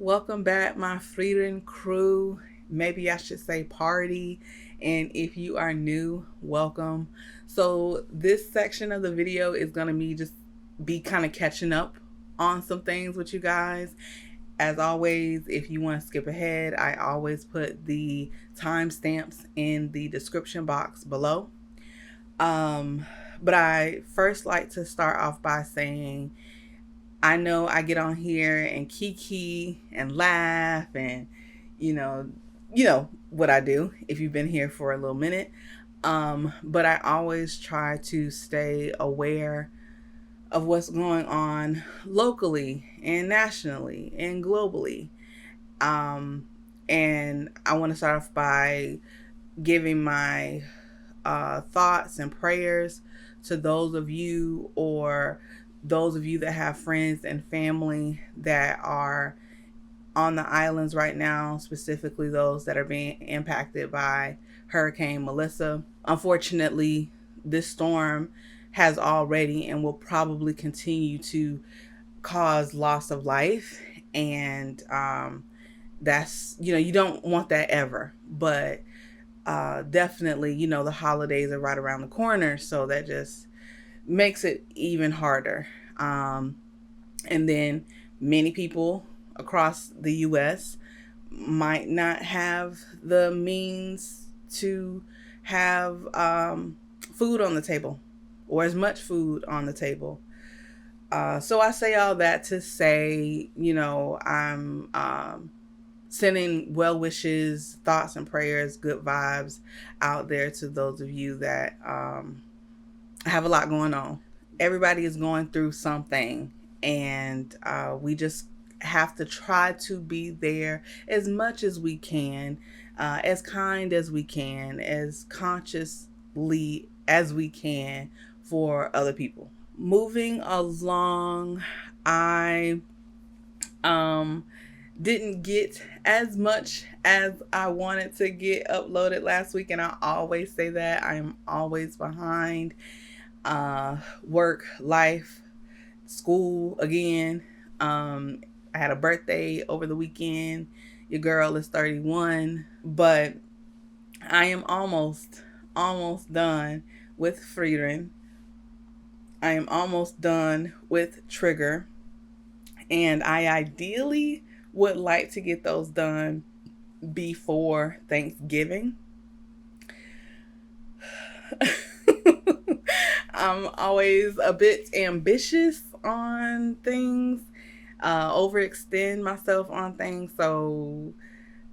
Welcome back, my Frieren crew. Maybe I should say party. And if you are new, welcome. So this section of the video is going to be kind of catching up on some things with you guys. As always, if you want to skip ahead, I always put the timestamps in the description box below. But I first like to start off by saying, I know I get on here and kiki and laugh and you know what I do if you've been here for a little minute. But I always try to stay aware of what's going on locally and nationally and globally. And I want to start off by giving my thoughts and prayers to those of you that have friends and family that are on the islands right now, specifically those that are being impacted by Hurricane Melissa. Unfortunately, this storm has already and will probably continue to cause loss of life. And that's, you don't want that ever. But definitely, the holidays are right around the corner. So that just makes it even harder. And then many people across the U.S. might not have the means to have food on the table or as much food on the table. So I say all that to say, I'm sending well wishes, thoughts and prayers, good vibes out there to those of you that have a lot going on. Everybody is going through something, and we just have to try to be there as much as we can, as kind as we can, as consciously as we can for other people. Moving along, I didn't get as much as I wanted to get uploaded last week, and I always say that I am always behind. Work, life, school again. I had a birthday over the weekend. Your girl is 31, but I am almost done with Frieren. I am almost done with Trigger, and I ideally would like to get those done before Thanksgiving. I'm always a bit ambitious on things, overextend myself on things, so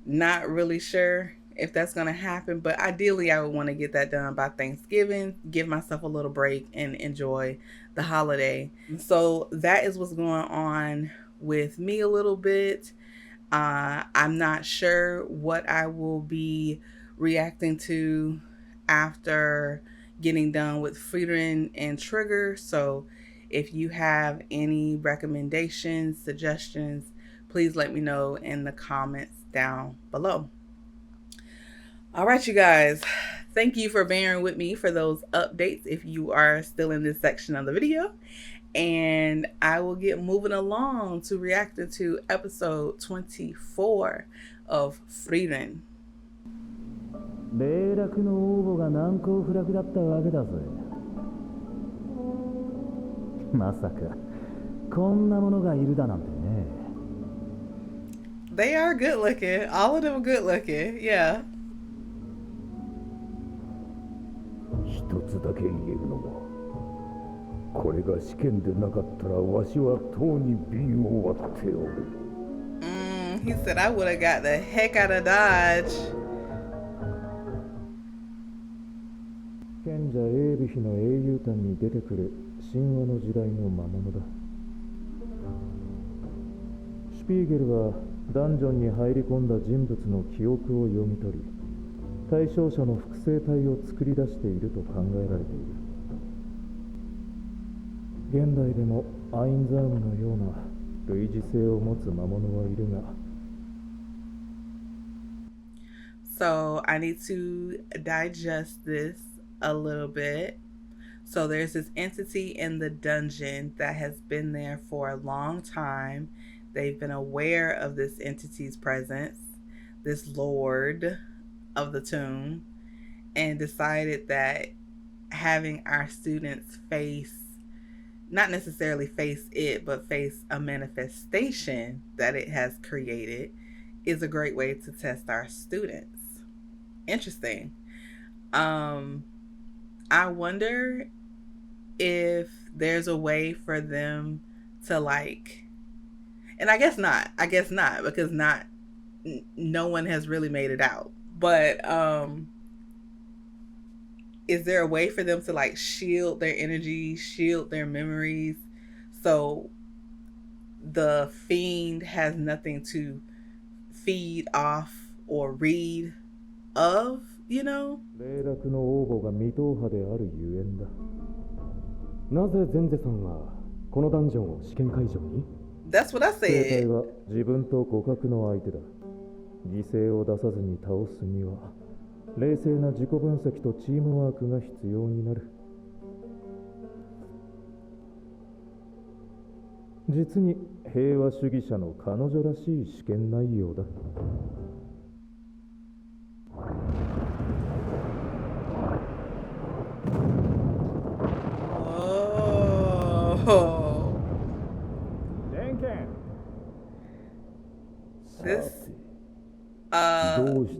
not really sure if that's going to happen, but ideally I would want to get that done by Thanksgiving, give myself a little break and enjoy the holiday. So that is what's going on with me a little bit. I'm not sure what I will be reacting to after getting done with Frieren and Trigger. So if you have any recommendations, suggestions, please let me know in the comments down below. All right, you guys, thank you for bearing with me for those updates if you are still in this section of the video. And I will get moving along to reacting to episode 24 of Frieren. 霊落の応募が難攻不落だったわけだぜ。まさかこんなものがいるだなんてね。They are good looking. All of them are good looking. Yeah. 一つだけ言えるのは、これが試験でなかったらわしはとうに瓶を割っておる。He said I would have got the heck out of Dodge. 賢者エービヒの英雄譚に出てくる神話の時代の魔物だ。シュピーゲルはダンジョンに入り込んだ人物の記憶を読み取り、対象者の複製体を作り出していると考えられている。現代でもアインザームのような類似性を持つ魔物はいるが。So I need to digest this a little bit. So there's this entity in the dungeon that has been there for a long time They've been aware of this entity's presence, this lord of the tomb, and decided that having our students face, not necessarily face it, but face a manifestation that it has created is a great way to test our students. Interesting. Um, I wonder if there's a way for them to like, and I guess not. I guess not because not no one has really made it out. But is there a way for them to like shield their energy, shield their memories, so the fiend has nothing to feed off or read of, you know? 霊落の応募が未踏破であるゆえんだ。なぜゼンゼさんはこのダンジョンを試験会場に？ That's what I 生体 said. は自分と互角の相手だ。犠牲を出さずに倒すには冷静な自己分析とチームワークが必要になる。実に平和主義者の彼女らしい試験内容だ。Oh. Denken! This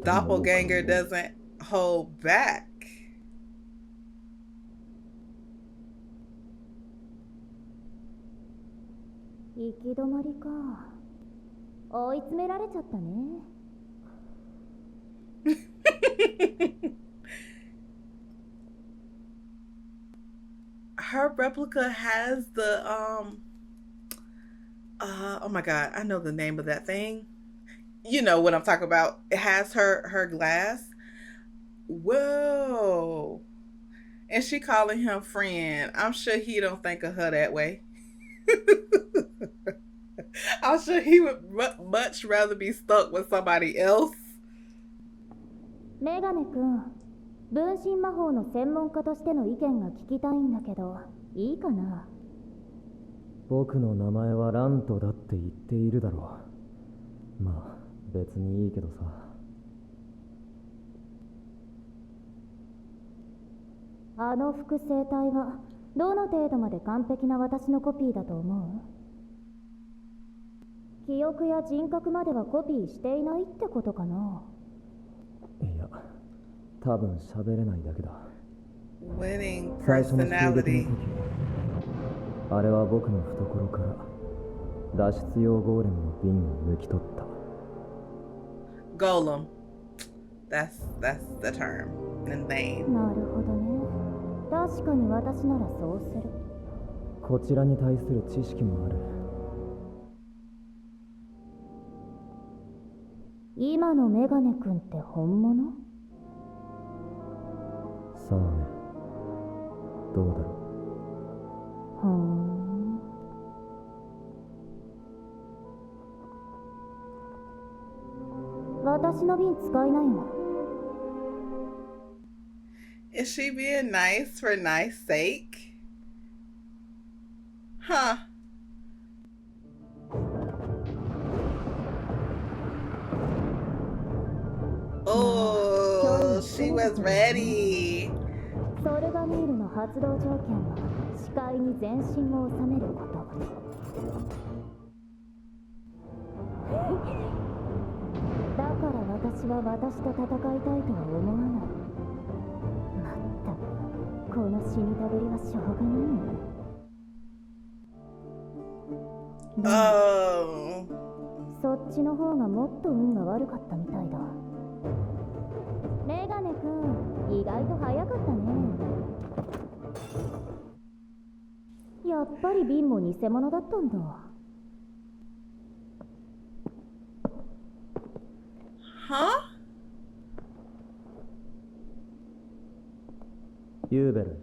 doppelganger doesn't hold back. 行き止まりか。追い詰められちゃったね。Her replica has the oh my god, I know the name of that thing. You know what I'm talking about. It has her glass. Whoa. And she calling him friend. I'm sure he don't think of her that way. I'm sure he would much rather be stuck with somebody else. メガネ君、分身魔法の専門家としての意見が聞きたいんだけど、いいかな？僕の名前はラントだって言っているだろう。まあ別にいいけどさ。あの複製体はどの程度まで完璧な私のコピーだと思う？記憶や人格まではコピーしていないってことかな？いや、多分喋れないだけだ。Winning 最初の襲撃 personality. の時、あれは僕の懐から脱出用ゴーレムの瓶を抜き取った。Golem. That's the term and name. なるほどね。確かに私ならそうする。こちらに対する知識もある。今のメガネ君って本物？さあね、どうだろふーん。私の瓶使いなよ。Is she being nice for nice sake? Huh. Oh, she was ready. ソルガニールの発動条件は視界に全身を収めること。だから私は私と戦いたいとは思わない。まったくこの死にたぐりはしょうがないね。Oh. そっちの方がもっと運が悪かったみたいだ。メガネくん、意外と早かったね。やっぱり瓶も偽物だったんだ。Huh? ユーベル。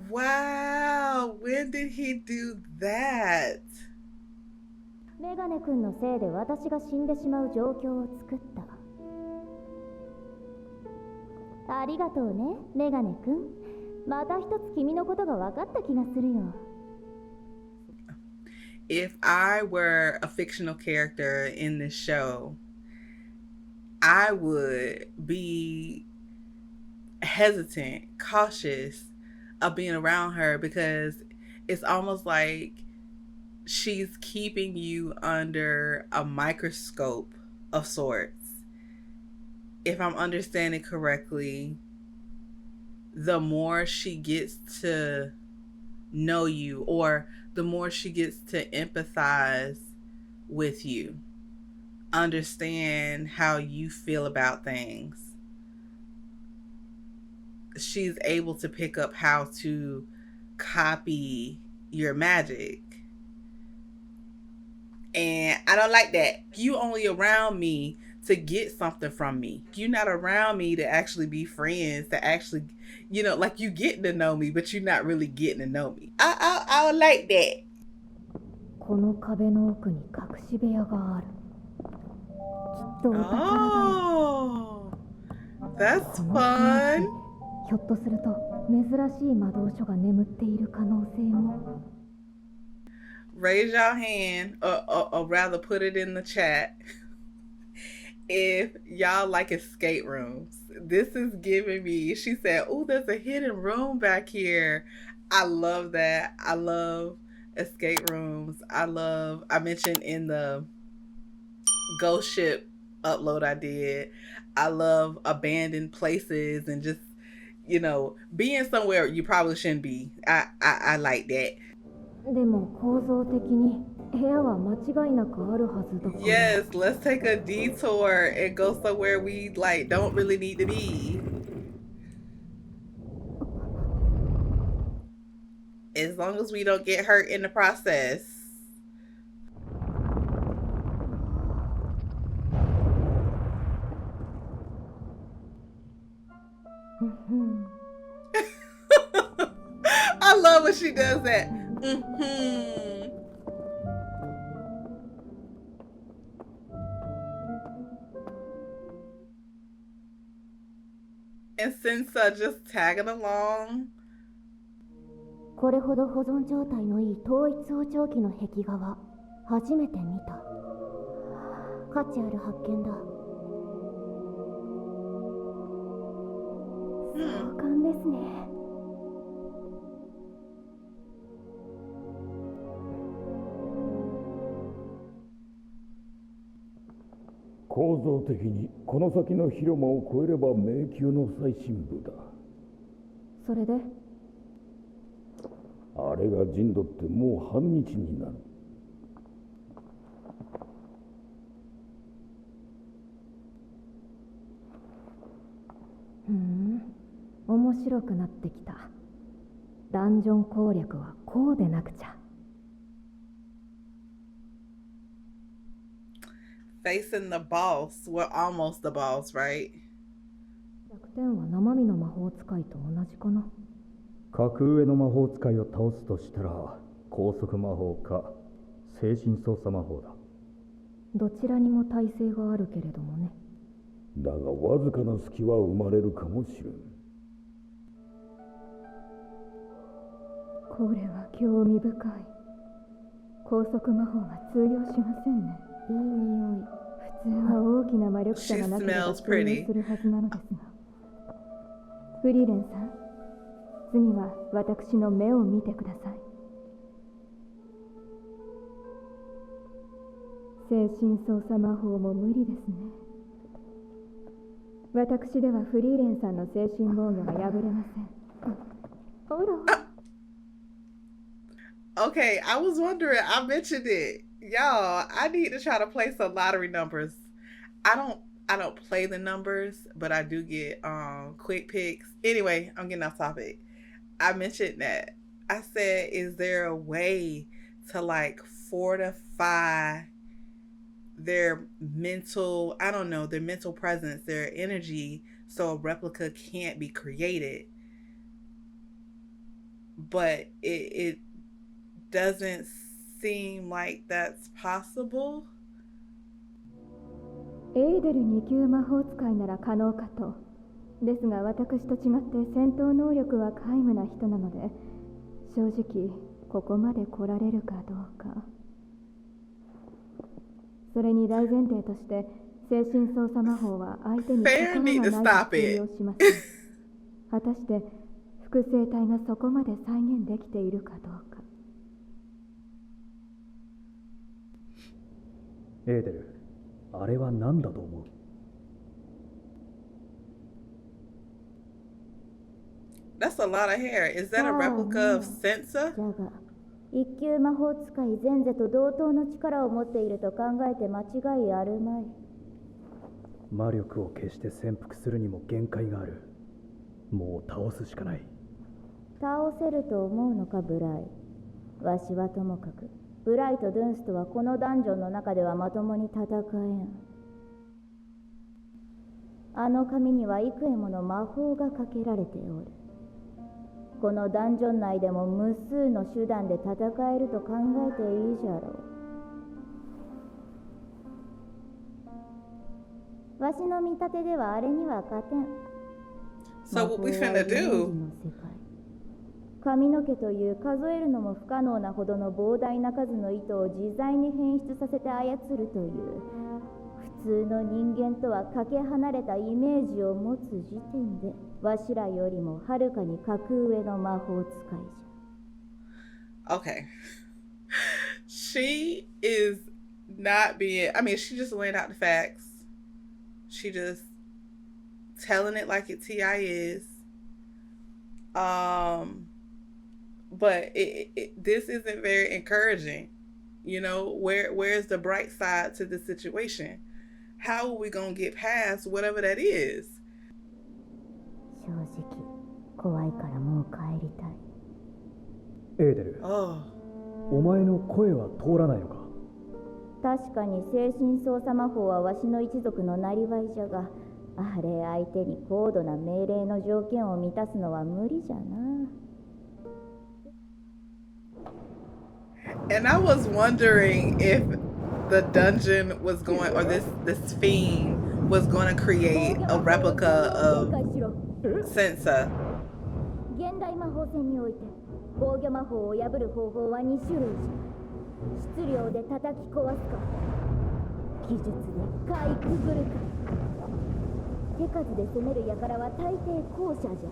Wow. When did he do that? メガネくんのせいで私が死んでしまう状況を作った。ありがとうね、メガネくん。また一つ君のことが分かった気がするよ。If I were a fictional character in this show, I would be hesitant, cautious of being around her because it's almost like she's keeping you under a microscope of sorts. If I'm understanding correctly, the more she gets to know you, or the more she gets to empathize with you, understand how you feel about things, she's able to pick up how to copy your magic. And I don't like that. You only around me to get something from me. You're not around me to actually be friends, to actually, like you getting to know me, but you're not really getting to know me. I don't like that. この壁の奥に隠し部屋がある。きっとお宝だよ。Oh, that's この fun. ひょっとすると珍しい魔導書が眠っている可能性も。Raise your hand, or rather put it in the chat if y'all like escape rooms. This is giving me, she said, oh, there's a hidden room back here. I love that. I love escape rooms. I mentioned in the ghost ship upload I did, I love abandoned places and just, being somewhere you probably shouldn't be. I like that. でも構造的に部屋は間違いなくあるはずだから。Yes, let's take a detour and go somewhere we don't really need to be. As long as we don't get hurt in the process. I love when she does that. And since just tagging along. これほど保存状態のいい統一王朝期の壁画は初めて見た。価値ある発見だ。壮観ですね。構造的にこの先の広間を越えれば迷宮の最深部だ。それであれが陣取ってもう半日になる。面白くなってきた。ダンジョン攻略はこうでなくちゃ。Facing the boss. We're almost the boss, right? 弱点は生身の魔法使いと同じかな。格上の魔法使いを倒すとしたら高速魔法か精神操作魔法だ。どちらにも耐性があるけれどもね。だがわずかな隙は生まれるかもしれん。これは興味深い。高速魔法が通用しませんね。いい匂い。普通は大きな魔力者がなければ通用するはずなのですが。フリーレンさん、次は私の目を見てください。精神操作魔法も無理ですね。私ではフリーレンさんの精神防御が破れません。ほら。Okay, I was wondering. I mentioned it, y'all. I need to try to play some lottery numbers. I don't play the numbers, but I do get quick picks. Anyway, I'm getting off topic. I mentioned that. I said, is there a way to fortify their mental, their mental presence, their energy, so a replica can't be created? But it doesn't seem like that's possible. エーデル2級魔法使いなら可能かと。ですが私と違って戦闘能力は皆無な人なので、正直ここまで来られるかどうか。それに大前提として精神操作魔法は相手に力がないと通用します。果たして複製体がそこまで再現できているかどうか。エーデル、あれは何だと思う？That's a lot of hair. Is that a replica of Sense? じゃが、一級魔法使いゼンゼと同等の力を持っていると考えて間違いあるまい。魔力を消して潜伏するにも限界がある。もう倒すしかない。倒せると思うのか、ブライ。わしはともかく、ブライとドゥンスとはこのダンジョンの中ではまともに戦えん。あの紙には幾重もの魔法がかけられておる。このダンジョン内でも無数の手段で戦えると考えていいじゃろう。わしの見立てではあれには勝てん。 So what we finna do? 髪の毛という数えるのも不可能なほどの膨大な数の糸を自在に変質させて操るという普通の人間とはかけ離れたイメージを持つ時点でわしらよりもはるかに格上の魔法使いじゃ。 Okay. She is not being, I mean, she just laying out the facts. She just telling it like it TI is. But this isn't very encouraging. You know, where's the bright side to the situation? How are we gonna get past whatever that is? 正直怖いからもう帰りたい。エーデル、お前の声は通らないのか？確かに精神操作魔法はわしの一族のなりわいじゃが、あれ相手に高度な命令の条件を満たすのは無理じゃな。And I was wondering if the dungeon was going, or this fiend was going to create a replica of Sensa. 現代魔法戦において防御魔法を破る方法は2種類じゃ。質量で叩き壊すか、技術でかいくぐるか。手数で攻める輩は大抵後者じゃ。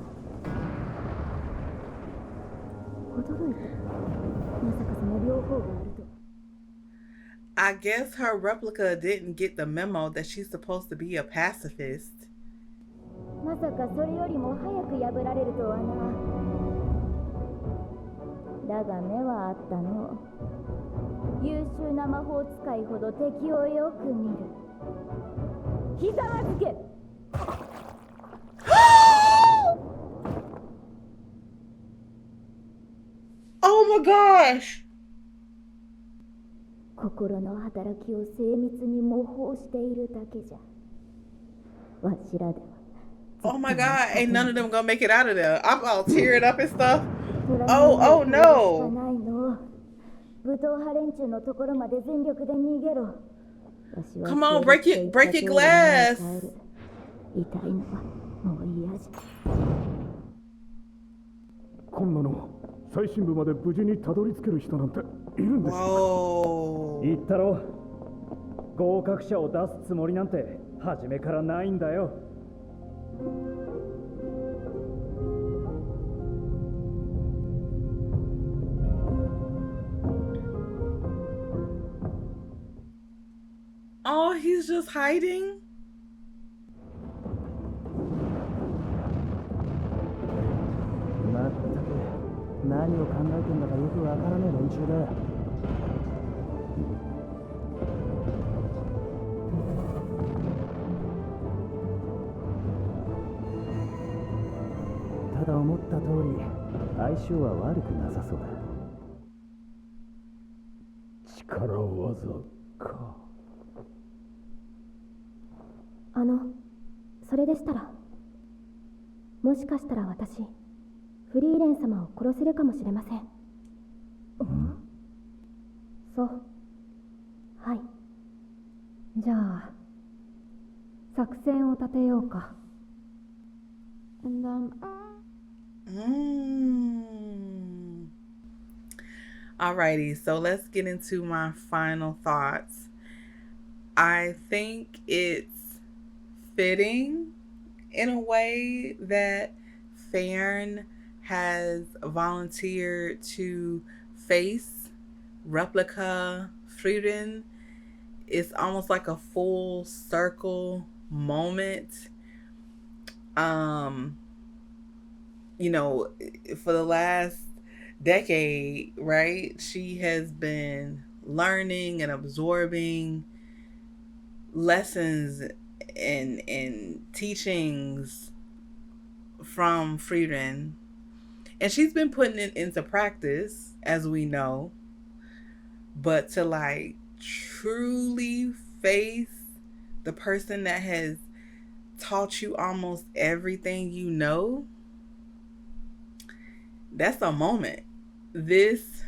驚いた。まさかその両方があると。I guess her replica didn't get the memo that she's supposed to be a pacifist. まさかそれよりも早く破られるとはな。だが目はあったの。優秀な魔法使いほど敵をよく見る。ひざまずけ。Oh my gosh! 心の働きを精密に模倣しているだけじゃ。わしらでは。Oh my god, ain't none of them gonna make it out of there. I'm all teared up and stuff. Oh no. 武闘派連中のところまで全力で逃げろ。 Come on, break it glass. 痛いのはもう嫌じゃ。こんなの最深部まで無事にたどり着ける人なんているんですか？言ったろ、合格者を出すつもりなんて初めからないんだよ。Oh, he's just hiding? まったく何を考えてんだかよくわからねえ連中だ。ただ思った通り相性は悪くなさそうだ。力技か。それでしたら、もしかしたら私フリーレン様を殺せるかもしれません。そう、はい。じゃあ作戦を立てようか。Alrighty, so let's get into my final thoughts. I think it's fitting in a way that Fern has volunteered to face Replica Frieren. It's almost like a full circle moment. Um, for the last decade, right? She has been learning and absorbing lessons and teachings from Frieden. And she's been putting it into practice, as we know. But to like truly face the person that has taught you almost everything you know, that's a moment. This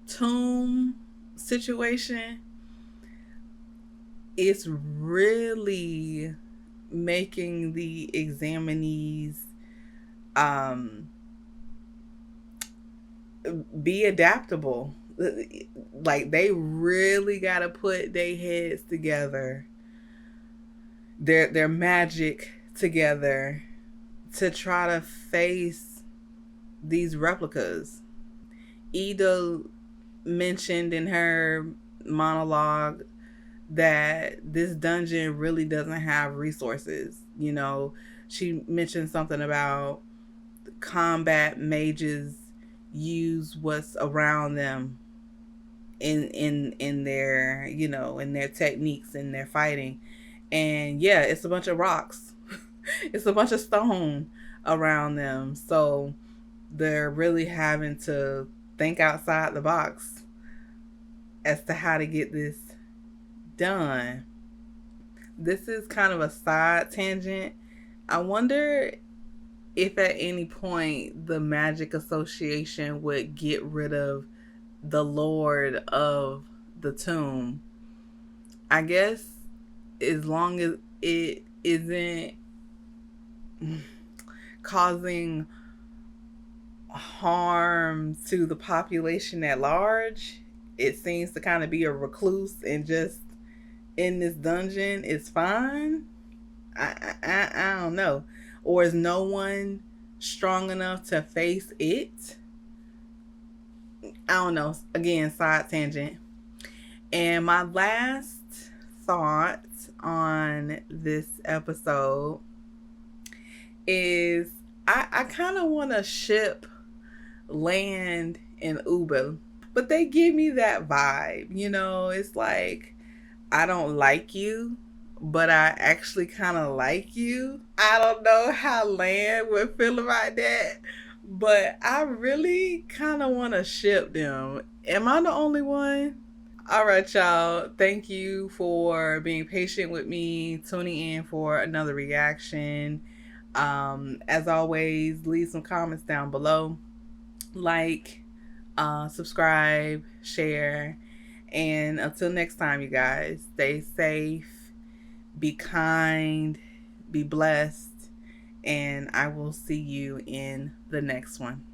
tomb situation is really making the examinees um, be adaptable. Like they really got to put their heads together, their magic together to try to face these replicas. Edel mentioned in her monologue that this dungeon really doesn't have resources. She mentioned something about combat mages use what's around them in their in their techniques in their fighting. And yeah, it's a bunch of rocks. It's a bunch of stone around them. So they're really having to think outside the box as to how to get this done. This is kind of a side tangent. I wonder if at any point the Magic Association would get rid of the Lord of the Tomb. I guess as long as it isn't causing harm to the population at large, it seems to kind of be a recluse and just in this dungeon is fine. I don't know. Or is no one strong enough to face it? I don't know. Again, side tangent. And my last thought on this episode is I kind of want to ship Land and Ubel, but they give me that vibe. It's like I don't like you, but I actually kind of like you. I don't know how Land would feel about that, but I really kind of want to ship them. Am I the only one? All right, y'all. Thank you for being patient with me, tuning in for another reaction. As always, leave some comments down below. Like, subscribe, share. And until next time, you guys, stay safe, be kind, be blessed, and I will see you in the next one.